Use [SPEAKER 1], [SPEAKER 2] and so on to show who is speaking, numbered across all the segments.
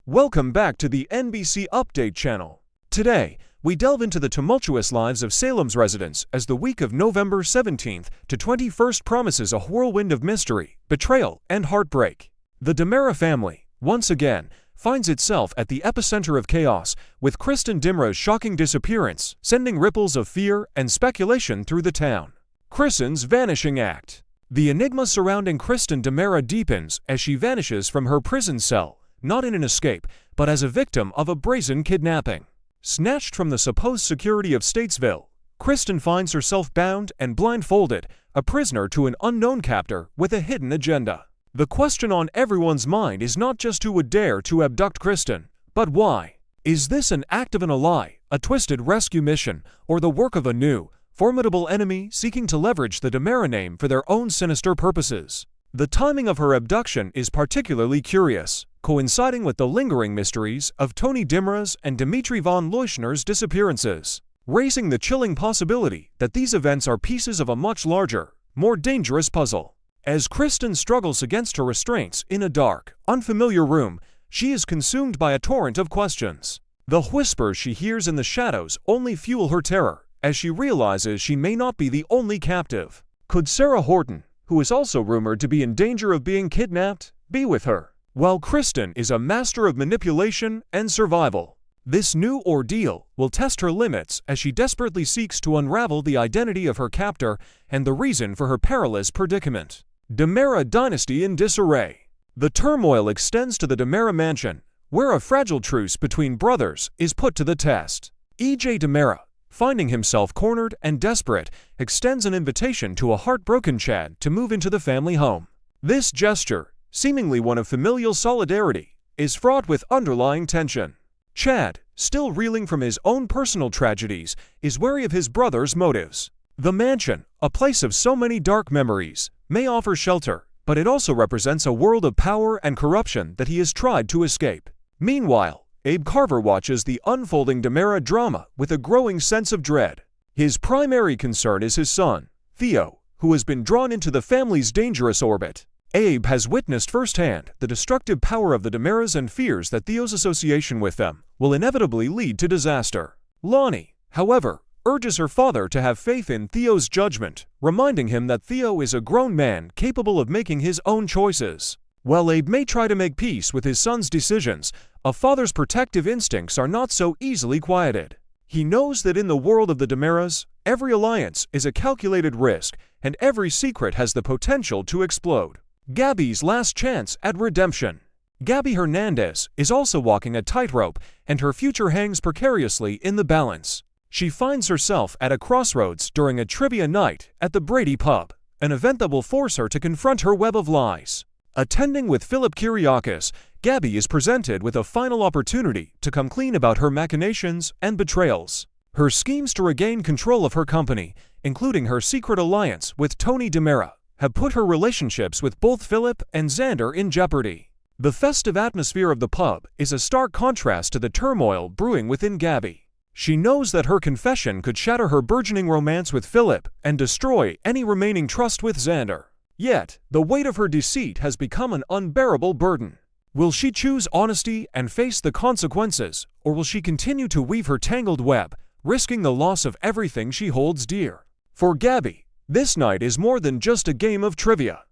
[SPEAKER 1] Welcome back to the NBC Update channel. Today, we delve into the tumultuous lives of Salem's residents as the week of November 17th to 21st promises a whirlwind of mystery, betrayal, and heartbreak. The DiMera family, once again, finds itself at the epicenter of chaos, with Kristen DiMera's shocking disappearance sending ripples of fear and speculation through the town. Kristen's vanishing act. The enigma surrounding Kristen DiMera deepens as she vanishes from her prison cell, not in an escape, but as a victim of a brazen kidnapping. Snatched from the supposed security of Statesville, Kristen finds herself bound and blindfolded, a prisoner to an unknown captor with a hidden agenda. The question on everyone's mind is not just who would dare to abduct Kristen, but why. Is this an act of an ally, a twisted rescue mission, or the work of a new, formidable enemy seeking to leverage the DiMera name for their own sinister purposes? The timing of her abduction is particularly curious, coinciding with the lingering mysteries of Tony DiMera's and Dimitri von Leuschner's disappearances, raising the chilling possibility that these events are pieces of a much larger, more dangerous puzzle. As Kristen struggles against her restraints in a dark, unfamiliar room, she is consumed by a torrent of questions. The whispers she hears in the shadows only fuel her terror, as she realizes she may not be the only captive. Could Sarah Horton, who is also rumored to be in danger of being kidnapped, be with her? While Kristen is a master of manipulation and survival, this new ordeal will test her limits as she desperately seeks to unravel the identity of her captor and the reason for her perilous predicament. DiMera dynasty in disarray. The turmoil extends to the DiMera mansion, where a fragile truce between brothers is put to the test. E.J. DiMera, finding himself cornered and desperate, extends an invitation to a heartbroken Chad to move into the family home. This gesture, seemingly one of familial solidarity, is fraught with underlying tension. Chad, still reeling from his own personal tragedies, is wary of his brother's motives. The mansion, a place of so many dark memories, may offer shelter, but it also represents a world of power and corruption that he has tried to escape. Meanwhile, Abe Carver watches the unfolding DiMera drama with a growing sense of dread. His primary concern is his son, Theo, who has been drawn into the family's dangerous orbit. Abe has witnessed firsthand the destructive power of the DiMeras and fears that Theo's association with them will inevitably lead to disaster. Lonnie, however, urges her father to have faith in Theo's judgment, reminding him that Theo is a grown man capable of making his own choices. While Abe may try to make peace with his son's decisions, a father's protective instincts are not so easily quieted. He knows that in the world of the DiMeras, every alliance is a calculated risk, and every secret has the potential to explode. Gabby's last chance at redemption. Gabby Hernandez is also walking a tightrope, and her future hangs precariously in the balance. She finds herself at a crossroads during a trivia night at the Brady Pub, an event that will force her to confront her web of lies. Attending with Philip Kiriakis, Gabby is presented with a final opportunity to come clean about her machinations and betrayals. Her schemes to regain control of her company, including her secret alliance with Tony DiMera, have put her relationships with both Philip and Xander in jeopardy. The festive atmosphere of the pub is a stark contrast to the turmoil brewing within Gabby. She knows that her confession could shatter her burgeoning romance with Philip and destroy any remaining trust with Xander. Yet, the weight of her deceit has become an unbearable burden. Will she choose honesty and face the consequences, or will she continue to weave her tangled web, risking the loss of everything she holds dear? For Gabby, this night is more than just a game of trivia.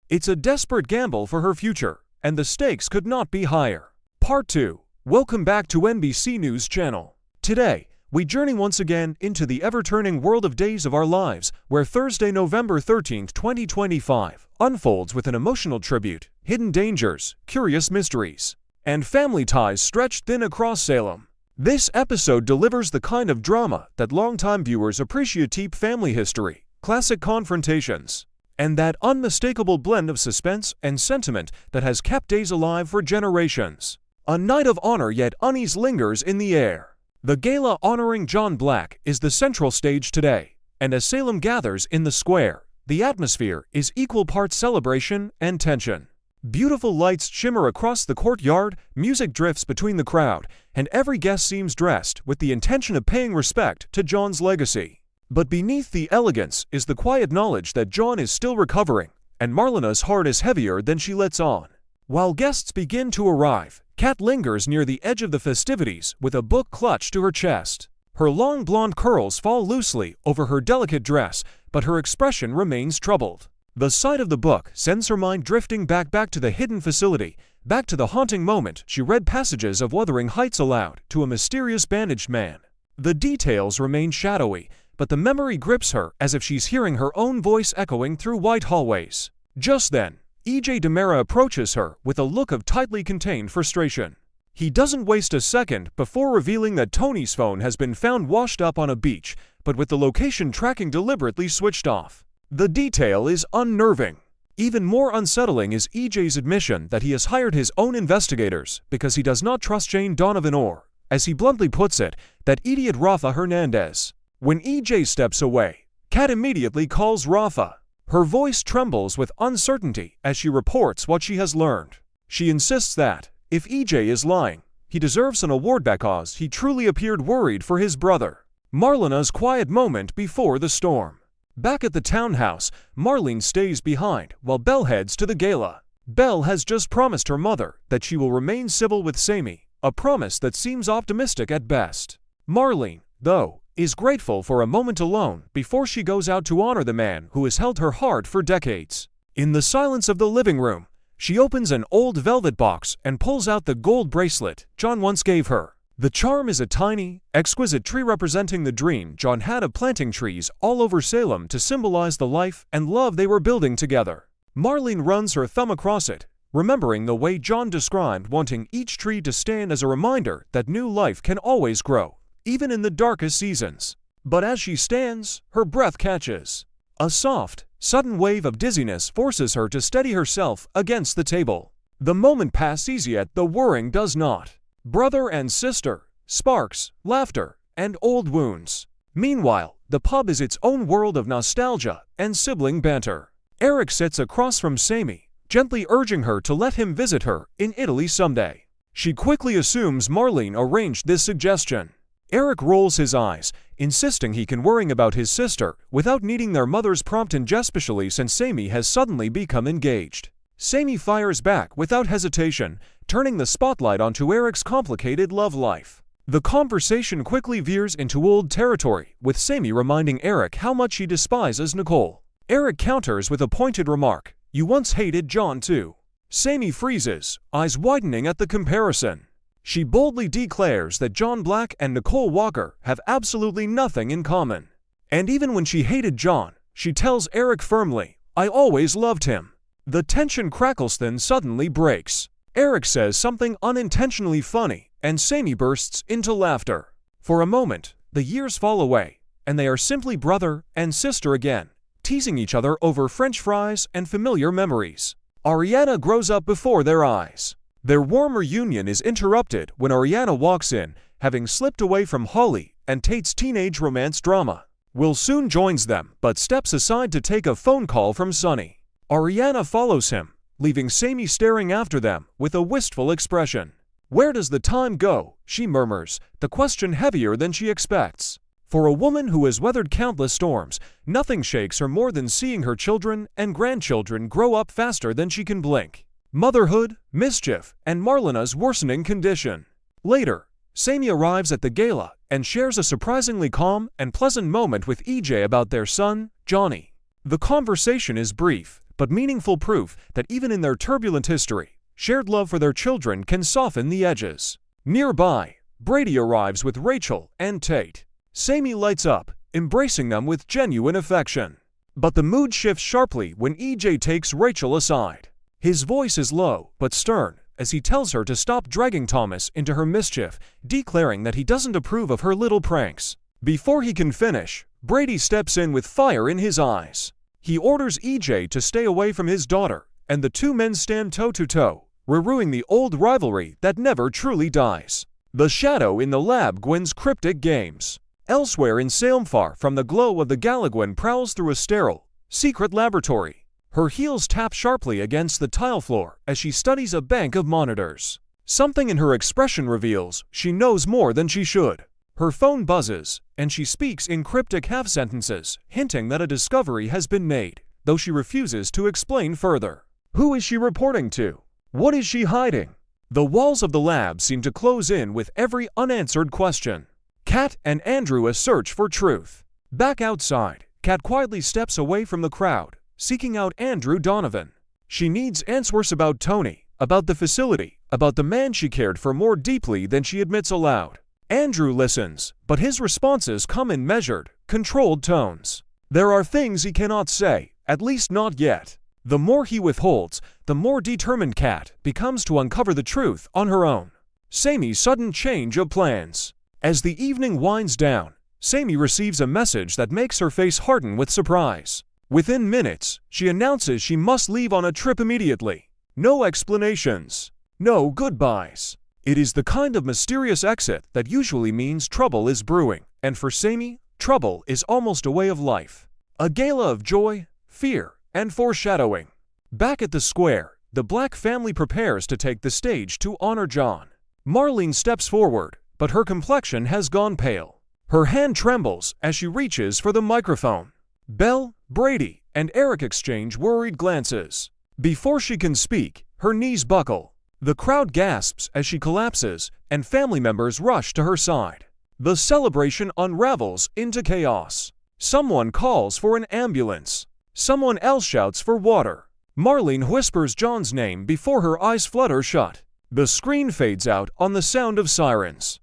[SPEAKER 1] It's a desperate gamble for her future, and the stakes could not be higher. Part 2. Welcome back to NBC News Channel. Today, we journey once again into the ever-turning world of Days of Our Lives, where Thursday, November 13, 2025, unfolds with an emotional tribute, hidden dangers, curious mysteries, and family ties stretched thin across Salem. This episode delivers the kind of drama that longtime viewers appreciate: deep family history, classic confrontations, and that unmistakable blend of suspense and sentiment that has kept Days alive for generations. A night of honor yet unease lingers in the air. The gala honoring John Black is the central stage today, and as Salem gathers in the square, the atmosphere is equal parts celebration and tension. Beautiful lights shimmer across the courtyard, music drifts between the crowd, and every guest seems dressed with the intention of paying respect to John's legacy. But beneath the elegance is the quiet knowledge that John is still recovering, and Marlena's heart is heavier than she lets on. While guests begin to arrive, Kat lingers near the edge of the festivities with a book clutched to her chest. Her long blonde curls fall loosely over her delicate dress, but her expression remains troubled. The sight of the book sends her mind drifting back to the hidden facility, back to the haunting moment she read passages of Wuthering Heights aloud to a mysterious bandaged man. The details remain shadowy, but the memory grips her as if she's hearing her own voice echoing through white hallways. Just then, DiMera approaches her with a look of tightly contained frustration. He doesn't waste a second before revealing that Tony's phone has been found washed up on a beach, but with the location tracking deliberately switched off. The detail is unnerving. Even more unsettling is EJ's admission that he has hired his own investigators because he does not trust Jane Donovan or, as he bluntly puts it, that idiot Rafa Hernandez. When EJ steps away, Kat immediately calls Rafa. Her voice trembles with uncertainty as she reports what she has learned. She insists that, if EJ is lying, he deserves an award because he truly appeared worried for his brother. Marlena's quiet moment before the storm. Back at the townhouse, Marlene stays behind while Belle heads to the gala. Belle has just promised her mother that she will remain civil with Sammy, a promise that seems optimistic at best. Marlene, though, is grateful for a moment alone before she goes out to honor the man who has held her heart for decades. In the silence of the living room, she opens an old velvet box and pulls out the gold bracelet John once gave her. The charm is a tiny, exquisite tree representing the dream John had of planting trees all over Salem to symbolize the life and love they were building together. Marlene runs her thumb across it, remembering the way John described wanting each tree to stand as a reminder that new life can always grow, even in the darkest seasons. But as she stands, her breath catches. A soft, sudden wave of dizziness forces her to steady herself against the table. The moment passes yet the whirring does not. Brother and sister, sparks, laughter, and old wounds. Meanwhile, the pub is its own world of nostalgia and sibling banter. Eric sits across from Sammy, gently urging her to let him visit her in Italy someday. She quickly assumes Marlene arranged this suggestion. Eric rolls his eyes, insisting he can worry about his sister without needing their mother's prompt, and especially since Sammy has suddenly become engaged. Sammy fires back without hesitation, turning the spotlight onto Eric's complicated love life. The conversation quickly veers into old territory, with Sammy reminding Eric how much he despises Nicole. Eric counters with a pointed remark, "You once hated John too." Sammy freezes, eyes widening at the comparison. She boldly declares that John Black and Nicole Walker have absolutely nothing in common. And even when she hated John, she tells Eric firmly, "I always loved him." The tension crackles, then suddenly breaks. Eric says something unintentionally funny, and Sammy bursts into laughter. For a moment, the years fall away, and they are simply brother and sister again, teasing each other over French fries and familiar memories. Ariana grows up before their eyes. Their warm reunion is interrupted when Ariana walks in, having slipped away from Holly and Tate's teenage romance drama. Will soon joins them, but steps aside to take a phone call from Sonny. Ariana follows him, leaving Sammy staring after them with a wistful expression. "Where does the time go?" she murmurs, the question heavier than she expects. For a woman who has weathered countless storms, nothing shakes her more than seeing her children and grandchildren grow up faster than she can blink. Motherhood, mischief, and Marlena's worsening condition. Later, Sammy arrives at the gala and shares a surprisingly calm and pleasant moment with EJ about their son, Johnny. The conversation is brief, but meaningful proof that even in their turbulent history, shared love for their children can soften the edges. Nearby, Brady arrives with Rachel and Tate. Sammy lights up, embracing them with genuine affection. But the mood shifts sharply when EJ takes Rachel aside. His voice is low but stern as he tells her to stop dragging Thomas into her mischief, declaring that he doesn't approve of her little pranks. Before he can finish, Brady steps in with fire in his eyes. He orders EJ to stay away from his daughter, and the two men stand toe-to-toe, renewing the old rivalry that never truly dies. The shadow in the lab Gwen's cryptic games. Elsewhere in Salem, far from the glow of the gala, Gwen prowls through a sterile, secret laboratory. Her heels tap sharply against the tile floor as she studies a bank of monitors. Something in her expression reveals she knows more than she should. Her phone buzzes, and she speaks in cryptic half-sentences, hinting that a discovery has been made, though she refuses to explain further. Who is she reporting to? What is she hiding? The walls of the lab seem to close in with every unanswered question. Kat and Andrew search for truth. Back outside, Kat quietly steps away from the crowd, seeking out Andrew Donovan. She needs answers about Tony, about the facility, about the man she cared for more deeply than she admits aloud. Andrew listens, but his responses come in measured, controlled tones. There are things he cannot say, at least not yet. The more he withholds, the more determined Kat becomes to uncover the truth on her own. Samy's sudden change of plans. As the evening winds down, Samy receives a message that makes her face harden with surprise. Within minutes, she announces she must leave on a trip immediately. No explanations. No goodbyes. It is the kind of mysterious exit that usually means trouble is brewing, and for Samy, trouble is almost a way of life. A gala of joy, fear, and foreshadowing. Back at the square, the Black family prepares to take the stage to honor John. Marlene steps forward, but her complexion has gone pale. Her hand trembles as she reaches for the microphone. Belle, Brady, and Eric exchange worried glances. Before she can speak, her knees buckle. The crowd gasps as she collapses, and family members rush to her side. The celebration unravels into chaos. Someone calls for an ambulance. Someone else shouts for water. Marlene whispers John's name before her eyes flutter shut. The screen fades out on the sound of sirens.